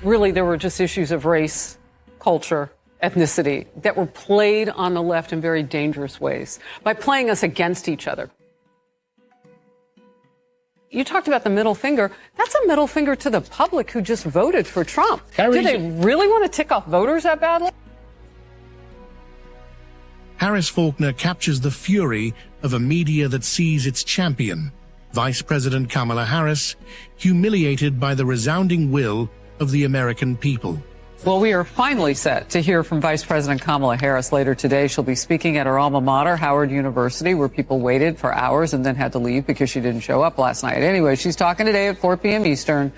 really there were just issues of race, culture, ethnicity that were played on the left in very dangerous ways by playing us against each other. You talked about the middle finger. That's a middle finger to the public who just voted for Trump. Do they really want to tick off voters that badly? Harris Faulkner captures the fury of a media that sees its champion, Vice President Kamala Harris, humiliated by the resounding will of the American people. Well, we are finally set to hear from Vice President Kamala Harris later today. She'll be speaking at her alma mater, Howard University, where people waited for hours and then had to leave because she didn't show up last night. Anyway, she's talking today at 4 p.m. Eastern.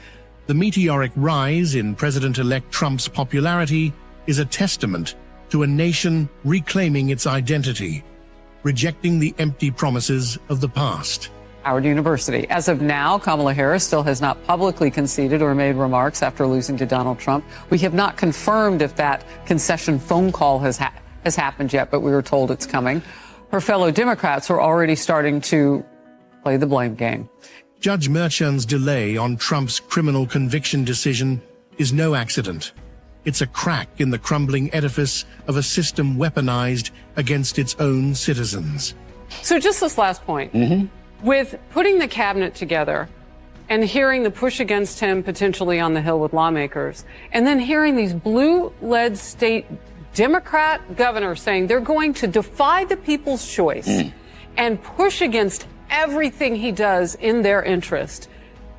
The meteoric rise in President-elect Trump's popularity is a testament to a nation reclaiming its identity, rejecting the empty promises of the past. Howard University. As of now, Kamala Harris still has not publicly conceded or made remarks after losing to Donald Trump. We have not confirmed if that concession phone call has happened yet, but we were told it's coming. Her fellow Democrats are already starting to play the blame game. Judge Merchan's delay on Trump's criminal conviction decision is no accident. It's a crack in the crumbling edifice of a system weaponized against its own citizens. So just this last point. With putting the cabinet together and hearing the push against him potentially on the Hill with lawmakers, and then hearing these blue-led state Democrat governors saying they're going to defy the people's choice and push against everything he does in their interest,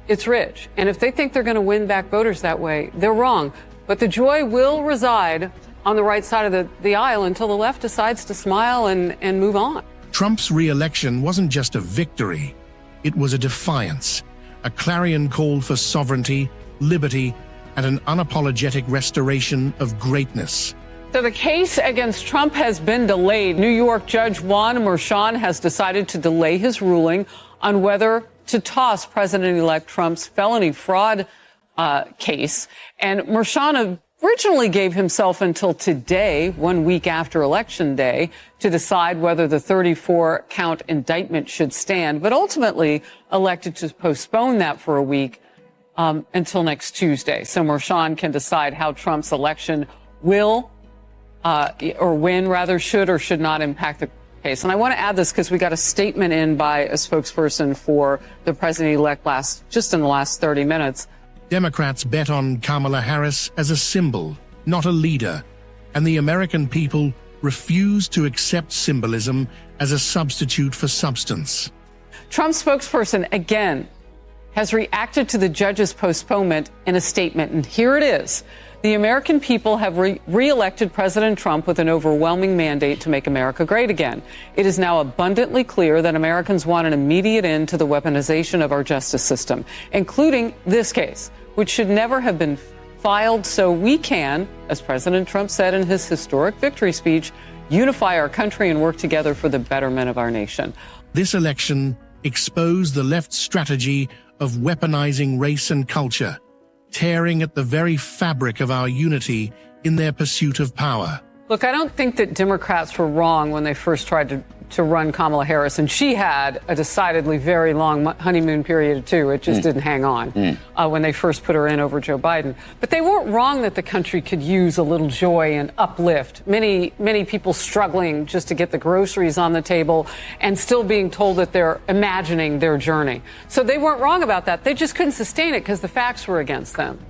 it's rich. And if they think they're going to win back voters that way, they're wrong. But the joy will reside on the right side of the aisle until the left decides to smile and move on. Trump's re-election wasn't just a victory, it was a defiance, a clarion call for sovereignty, liberty, and an unapologetic restoration of greatness. So the case against Trump has been delayed. New York Judge Juan Merchan has decided to delay his ruling on whether to toss President-elect Trump's felony fraud case. And Merchan originally gave himself until today, 1 week after Election Day, to decide whether the 34-count indictment should stand, but ultimately elected to postpone that for a week until next Tuesday. So Merchan can decide how Trump's election will, or win rather, should or should not impact the case. And I want to add this because we got a statement in by a spokesperson for the president-elect just in the last 30 minutes. Democrats bet on Kamala Harris as a symbol, not a leader, and the American people refuse to accept symbolism as a substitute for substance. Trump's spokesperson, again, has reacted to the judge's postponement in a statement, and here it is. The American people have re-elected President Trump with an overwhelming mandate to make America great again. It is now abundantly clear that Americans want an immediate end to the weaponization of our justice system, including this case, which should never have been filed, so we can, as President Trump said in his historic victory speech, unify our country and work together for the betterment of our nation. This election exposed the left's strategy of weaponizing race and culture, tearing at the very fabric of our unity in their pursuit of power. Look, I don't think that Democrats were wrong when they first tried to run Kamala Harris, and she had a decidedly very long honeymoon period, too. It just didn't hang on when they first put her in over Joe Biden. But they weren't wrong that the country could use a little joy and uplift. Many people struggling just to get the groceries on the table and still being told that they're imagining their journey. So they weren't wrong about that. They just couldn't sustain it because the facts were against them.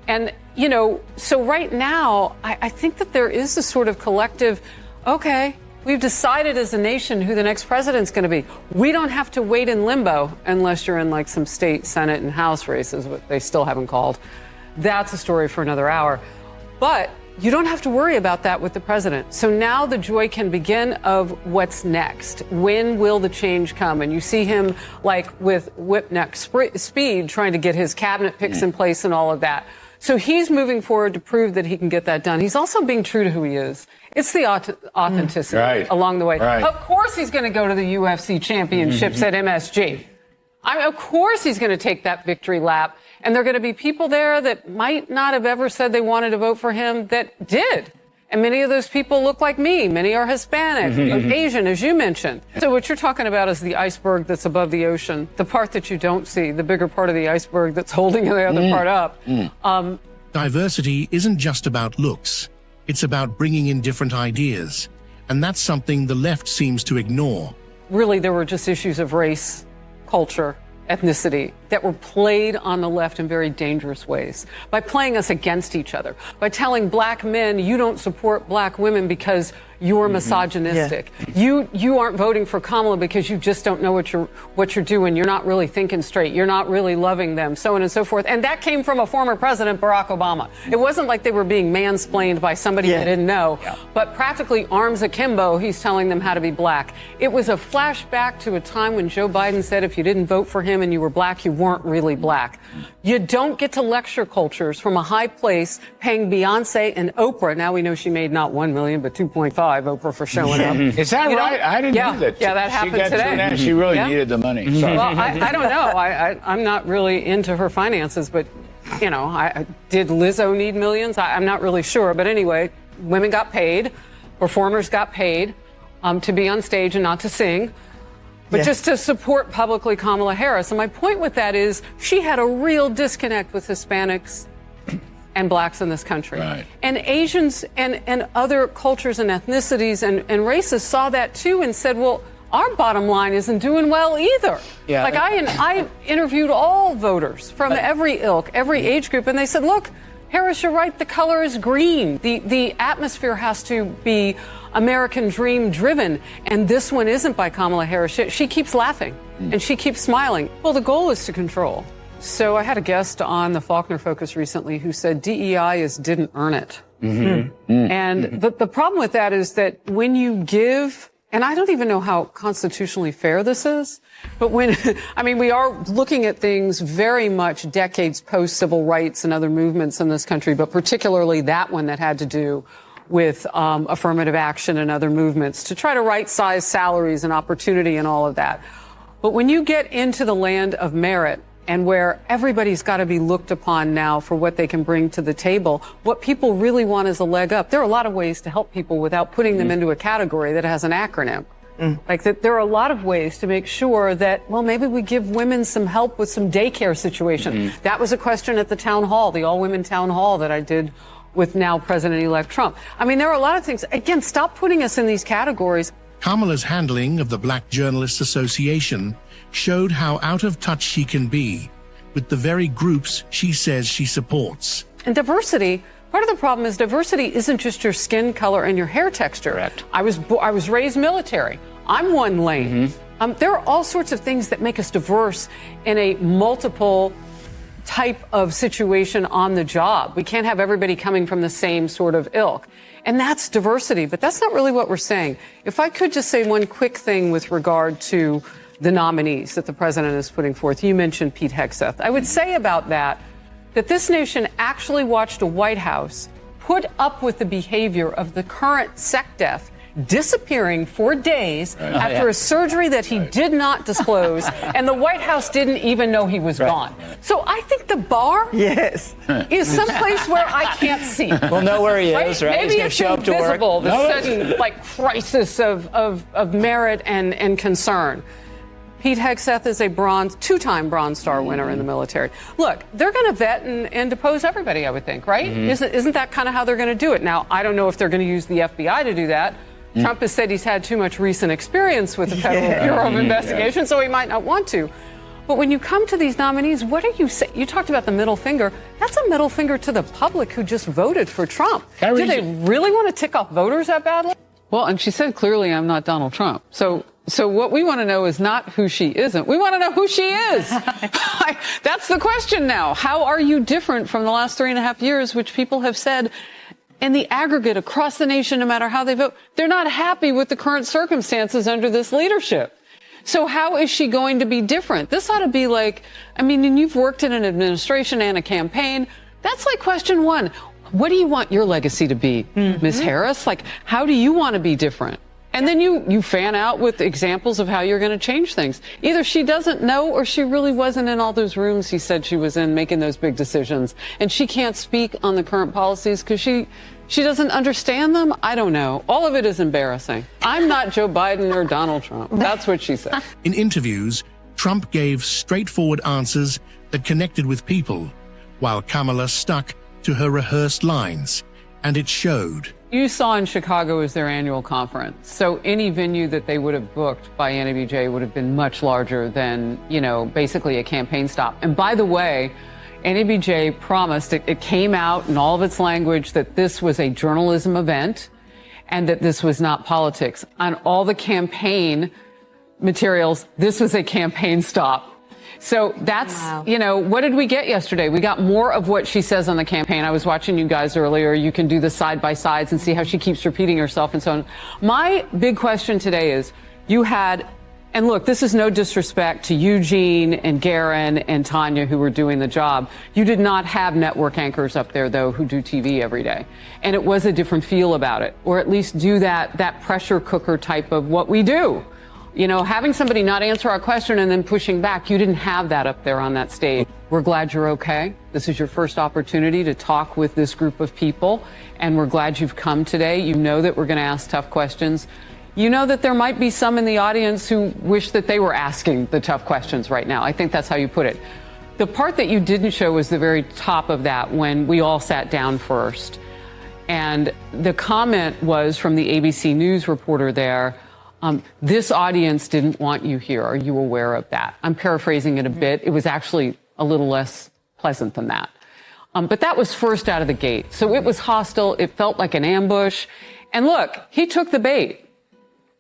And, you know, so right now, I think that there is a sort of collective, okay, we've decided as a nation who the next president's going to be. We don't have to wait in limbo unless you're in like some state, Senate, and House races, what they still haven't called. That's a story for another hour. But you don't have to worry about that with the president. So now the joy can begin of what's next. When will the change come? And you see him like with whip-neck speed trying to get his cabinet picks in place and all of that. So he's moving forward to prove that he can get that done. He's also being true to who he is. It's the authenticity along the way. Of course he's going to go to the UFC championships at MSG. Of course he's going to take that victory lap. And there are going to be people there that might not have ever said they wanted to vote for him that did. And many of those people look like me. Many are Hispanic, Asian, as you mentioned. So what you're talking about is the iceberg that's above the ocean, the part that you don't see, the bigger part of the iceberg that's holding the other part up. Diversity isn't just about looks. It's about bringing in different ideas. And that's something the left seems to ignore. Really, there were just issues of race, culture, ethnicity that were played on the left in very dangerous ways by playing us against each other, by telling black men you don't support black women because you're misogynistic. Yeah. You aren't voting for Kamala because you just don't know what you're doing. You're not really thinking straight. You're not really loving them, so on and so forth. And that came from a former president, Barack Obama. It wasn't like they were being mansplained by somebody they didn't know, but practically arms akimbo, he's telling them how to be black. It was a flashback to a time when Joe Biden said if you didn't vote for him and you were black, you weren't really black. You don't get to lecture cultures from a high place paying Beyonce and Oprah. Now we know she made not 1 million, but 2.5. Oprah for showing up. Is that right? I didn't know that. Yeah, that happened today. She really needed the money. Well, I don't know. I'm not really into her finances, but, you know, did Lizzo need millions? I'm not really sure. But anyway, women got paid. Performers got paid to be on stage and not to sing, but just to support publicly Kamala Harris. And my point with that is she had a real disconnect with Hispanics and blacks in this country. Right. And Asians and other cultures and ethnicities and races saw that too and said, well, our bottom line isn't doing well either. Yeah. Like I interviewed all voters from every ilk, every age group, and they said, look, Harris, you're right, the color is green. The atmosphere has to be American dream driven, and this one isn't by Kamala Harris. She keeps laughing and she keeps smiling. Well, the goal is to control. So I had a guest on the Faulkner Focus recently who said DEI didn't earn it. And the problem with that is that when you give, and I don't even know how constitutionally fair this is, but when, I mean, we are looking at things very much decades post civil rights and other movements in this country, but particularly that one that had to do with affirmative action and other movements to try to right-size salaries and opportunity and all of that. But when you get into the land of merit, and where everybody's got to be looked upon now for what they can bring to the table, what people really want is a leg up. There are a lot of ways to help people without putting them into a category that has an acronym. Like that, there are a lot of ways to make sure that, well, maybe we give women some help with some daycare situation. That was a question at the town hall, the all-women town hall that I did with now President-elect Trump. I mean, there are a lot of things. Again, stop putting us in these categories. Kamala's handling of the Black Journalists Association showed how out of touch she can be with the very groups she says she supports. And diversity, part of the problem is diversity isn't just your skin color and your hair texture. Correct. I was raised military. I'm one lane. There are all sorts of things that make us diverse in a multiple type of situation on the job. We can't have everybody coming from the same sort of ilk. And that's diversity, but that's not really what we're saying. If I could just say one quick thing with regard to the nominees that the president is putting forth. You mentioned Pete Hegseth. I would say about that this nation actually watched a White House put up with the behavior of the current SecDef disappearing for days after a surgery that he did not disclose, and the White House didn't even know he was gone. So I think the bar is someplace where I can't see. We'll know where he is, right? Maybe it's invisible, the sudden crisis of merit and concern. Pete Hegseth is a two-time Bronze Star winner in the military. Look, they're going to vet and depose everybody, I would think, right? Isn't that kind of how they're going to do it? Now, I don't know if they're going to use the FBI to do that. Trump has said he's had too much recent experience with the Federal Bureau of Investigation, so he might not want to. But when you come to these nominees, what are you saying? You talked about the middle finger. That's a middle finger to the public who just voted for Trump. Do they really want to tick off voters that badly? Well, and she said clearly, I'm not Donald Trump. So what we want to know is not who she isn't. We want to know who she is. That's the question now. How are you different from the last 3.5 years, which people have said in the aggregate across the nation, no matter how they vote, they're not happy with the current circumstances under this leadership. So how is she going to be different? This ought to be like, I mean, and you've worked in an administration and a campaign. That's like question one. What do you want your legacy to be, Ms. Harris? Like, how do you want to be different? And then you fan out with examples of how you're going to change things. Either she doesn't know or she really wasn't in all those rooms he said she was in making those big decisions. And she can't speak on the current policies because she doesn't understand them. I don't know. All of it is embarrassing. I'm not Joe Biden or Donald Trump. That's what she said. In interviews, Trump gave straightforward answers that connected with people, while Kamala stuck to her rehearsed lines, and it showed. You saw in Chicago as their annual conference. So any venue that they would have booked by NABJ would have been much larger than, basically a campaign stop. And by the way, NABJ promised, it came out in all of its language, that this was a journalism event and that this was not politics. On all the campaign materials, this was a campaign stop. So that's, what did we get yesterday? We got more of what she says on the campaign. I was watching you guys earlier. You can do the side-by-sides and see how she keeps repeating herself and so on. My big question today is, you had, and look, this is no disrespect to Eugene and Garen and Tanya who were doing the job. You did not have network anchors up there, though, who do TV every day. And it was a different feel about it, or at least do that pressure cooker type of what we do. Having somebody not answer our question and then pushing back, you didn't have that up there on that stage. We're glad you're okay. This is your first opportunity to talk with this group of people, and we're glad you've come today. You know that we're going to ask tough questions. You know that there might be some in the audience who wish that they were asking the tough questions right now. I think that's how you put it. The part that you didn't show was the very top of that, when we all sat down first. And the comment was from the ABC News reporter there, this audience didn't want you here. Are you aware of that? I'm paraphrasing it a bit. It was actually a little less pleasant than that. But that was first out of the gate. So it was hostile. It felt like an ambush. And look, he took the bait.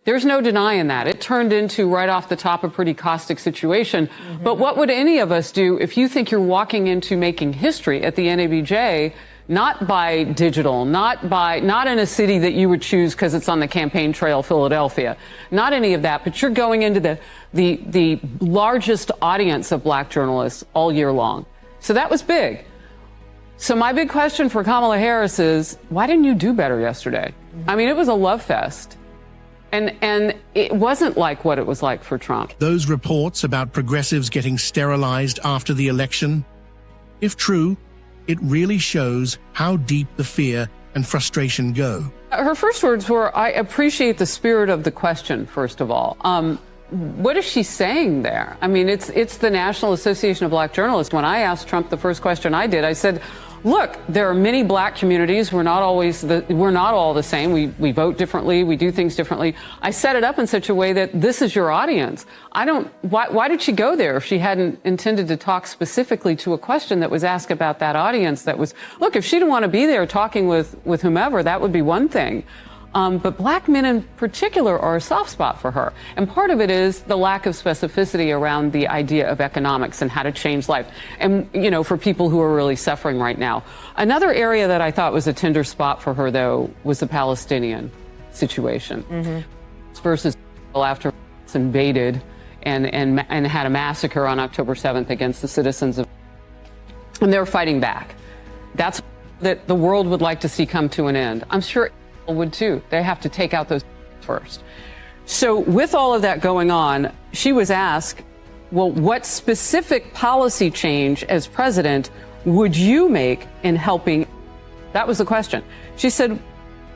There's no denying that. It turned into, right off the top, a pretty caustic situation. But what would any of us do if you think you're walking into making history at the NABJ, not by digital, not in a city that you would choose because it's on the campaign trail, Philadelphia, not any of that, but you're going into the largest audience of black journalists all year long. So that was big. So my big question for Kamala Harris is, why didn't you do better yesterday? I mean, it was a love fest. And it wasn't like what it was like for Trump. Those reports about progressives getting sterilized after the election, if true, it really shows how deep the fear and frustration go. Her first words were, I appreciate the spirit of the question, first of all. What is she saying there? I mean, it's the National Association of Black Journalists. When I asked Trump the first question I did, I said, look, there are many black communities. We're not all the same. We vote differently. We do things differently. I set it up in such a way that this is your audience. Why did she go there if she hadn't intended to talk specifically to a question that was asked about that audience? That was, look, if she didn't want to be there talking with whomever, that would be one thing. But black men in particular are a soft spot for her. And part of it is the lack of specificity around the idea of economics and how to change life. And, for people who are really suffering right now. Another area that I thought was a tender spot for her, though, was the Palestinian situation. Versus after it's invaded and had a massacre on October 7th against the citizens of, and they're fighting back. That's that the world would like to see come to an end. I'm sure would too. They have to take out those first. So with all of that going on, she was asked, well, what specific policy change as president would you make in helping? That was the question. She said,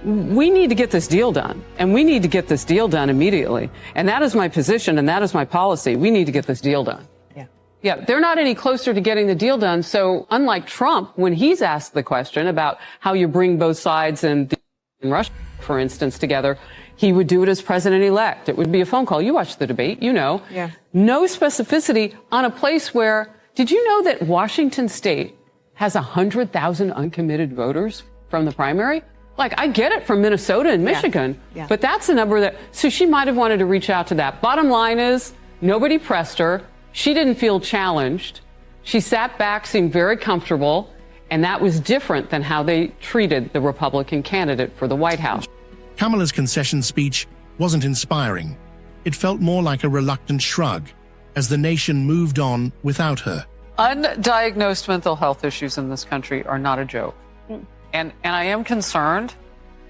we need to get this deal done, and we need to get this deal done immediately. And that is my position, and that is my policy. We need to get this deal done. Yeah, they're not any closer to getting the deal done. So unlike Trump, when he's asked the question about how you bring both sides and in Russia, for instance, together, he would do it as president-elect. It would be a phone call. You watched the debate, No specificity on a place where, did you know that Washington State has 100,000 uncommitted voters from the primary? Like, I get it from Minnesota and Michigan, but that's a number that, so she might have wanted to reach out to that. Bottom line is, nobody pressed her. She didn't feel challenged. She sat back, seemed very comfortable. And that was different than how they treated the Republican candidate for the White House. Kamala's concession speech wasn't inspiring. It felt more like a reluctant shrug as the nation moved on without her. Undiagnosed mental health issues in this country are not a joke. And I am concerned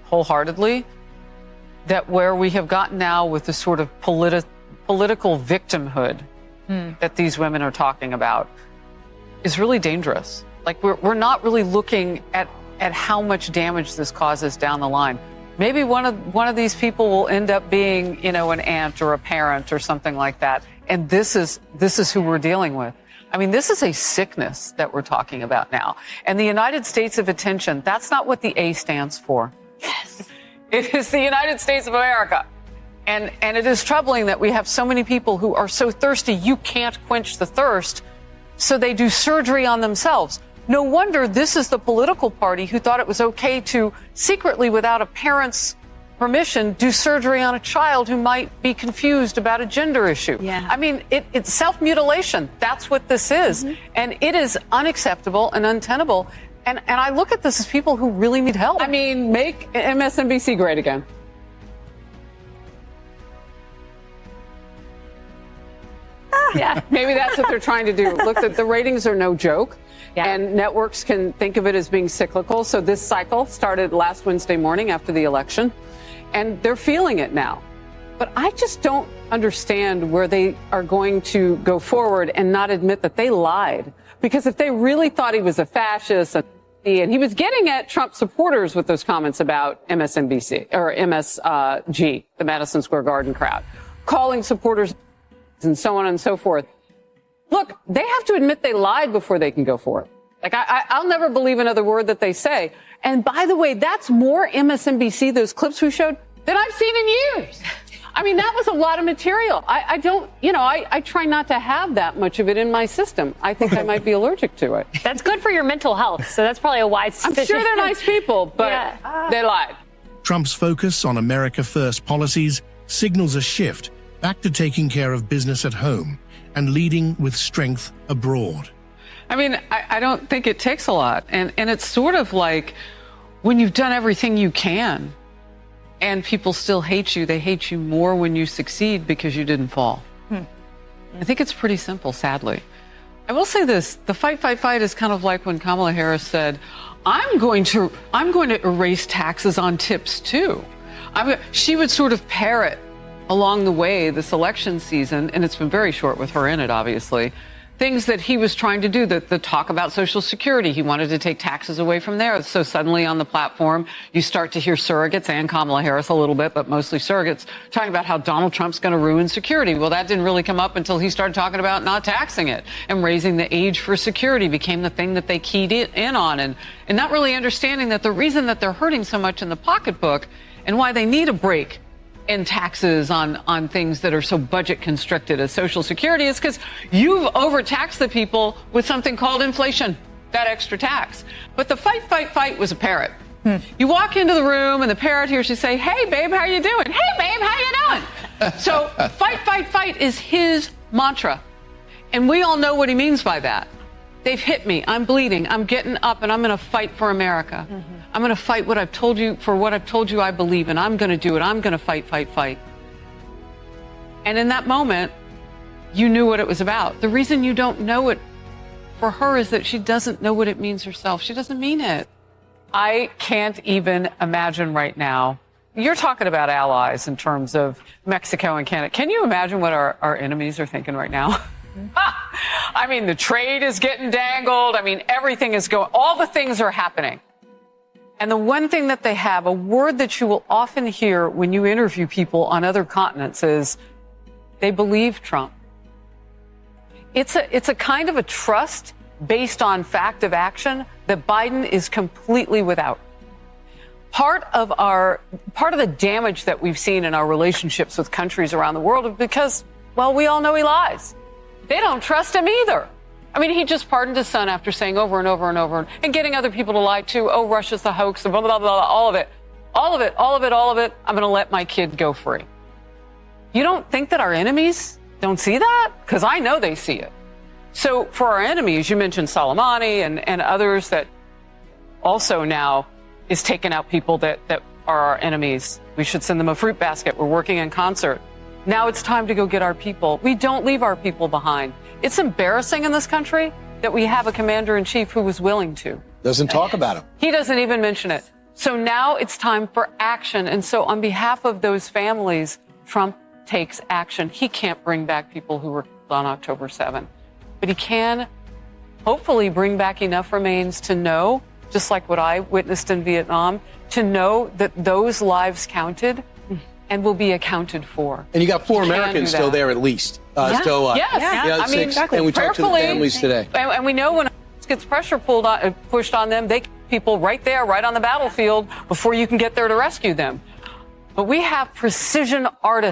wholeheartedly that where we have gotten now with the sort of political victimhood that these women are talking about is really dangerous. Like, we're not really looking at how much damage this causes down the line. Maybe one of these people will end up being, an aunt or a parent or something like that. And this is who we're dealing with. I mean, this is a sickness that we're talking about now. And the United States of Attention, that's not what the A stands for. Yes. It is the United States of America. And it is troubling that we have so many people who are so thirsty, you can't quench the thirst, so they do surgery on themselves. No wonder this is the political party who thought it was okay to secretly, without a parent's permission, do surgery on a child who might be confused about a gender issue. Yeah. I mean, it's self-mutilation. That's what this is. Mm-hmm. And it is unacceptable and untenable. And I look at this as people who really need help. I mean, make MSNBC great again. Yeah. Maybe that's what they're trying to do. Look, the ratings are no joke. Yeah. And networks can think of it as being cyclical. So this cycle started last Wednesday morning after the election, and they're feeling it now. But I just don't understand where they are going to go forward and not admit that they lied. Because if they really thought he was a fascist, and he was getting at Trump supporters with those comments about MSNBC or MSG, the Madison Square Garden crowd, calling supporters and so on and so forth. Look, they have to admit they lied before they can go for it. Like, I'll never believe another word that they say. And by the way, that's more MSNBC, those clips we showed, than I've seen in years. I mean, that was a lot of material. I try not to have that much of it in my system. I think I might be allergic to it. That's good for your mental health, so that's probably a wise decision. I'm sure they're nice people, but they lied. Trump's focus on America First policies signals a shift back to taking care of business at home and leading with strength abroad. I mean, I don't think it takes a lot. And it's sort of like when you've done everything you can and people still hate you, they hate you more when you succeed because you didn't fall. I think it's pretty simple, sadly. I will say this, the fight is kind of like when Kamala Harris said, I'm going to erase taxes on tips too. She would sort of parrot along the way this election season, and it's been very short with her in it, obviously, things that he was trying to do, the talk about Social Security. He wanted to take taxes away from there. So suddenly on the platform, you start to hear surrogates and Kamala Harris a little bit, but mostly surrogates, talking about how Donald Trump's going to ruin security. Well, that didn't really come up until he started talking about not taxing it, and raising the age for security became the thing that they keyed in on, and not really understanding that the reason that they're hurting so much in the pocketbook and why they need a break in taxes on things that are so budget constricted as Social Security is because you've overtaxed the people with something called inflation, that extra tax. But the fight was a parrot. You walk into the room and the parrot hears you say, hey, babe, how you doing? Hey, babe, how you doing? So fight is his mantra. And we all know what he means by that. They've hit me. I'm bleeding. I'm getting up, and I'm going to fight for America. I'm going to fight what I've told you I believe in. I'm going to do it. I'm going to fight. And in that moment, you knew what it was about. The reason you don't know it for her is that she doesn't know what it means herself. She doesn't mean it. I can't even imagine right now. You're talking about allies in terms of Mexico and Canada. Can you imagine what our enemies are thinking right now? I mean, the trade is getting dangled. I mean, everything is going, all the things are happening. And the one thing that they have, a word that you will often hear when you interview people on other continents is they believe Trump. It's a kind of a trust based on fact of action that Biden is completely without. Part of the damage that we've seen in our relationships with countries around the world is because, well, we all know he lies. They don't trust him either. I mean, he just pardoned his son after saying over and over and getting other people to lie too. Oh, Russia's the hoax, blah, blah, blah, blah, all of it. I'm going to let my kid go free. You don't think that our enemies don't see that? Because I know they see it. So for our enemies, you mentioned Soleimani and others that also now is taking out people that are our enemies. We should send them a fruit basket. We're working in concert. Now it's time to go get our people. We don't leave our people behind. It's embarrassing in this country that we have a commander-in-chief who was willing to. Doesn't talk about him. He doesn't even mention it. So now it's time for action. And so on behalf of those families, Trump takes action. He can't bring back people who were killed on October 7th, but he can hopefully bring back enough remains to know, just like what I witnessed in Vietnam, to know that those lives counted and will be accounted for. And you got 4 You can Americans do still that. there at least. Still alive. Yes. Yeah, I mean, 6. And we talked to the prayerfully, families today. And we know when gets pressure pushed on them, they keep people right there, right on the battlefield before you can get there to rescue them. But we have precision artists.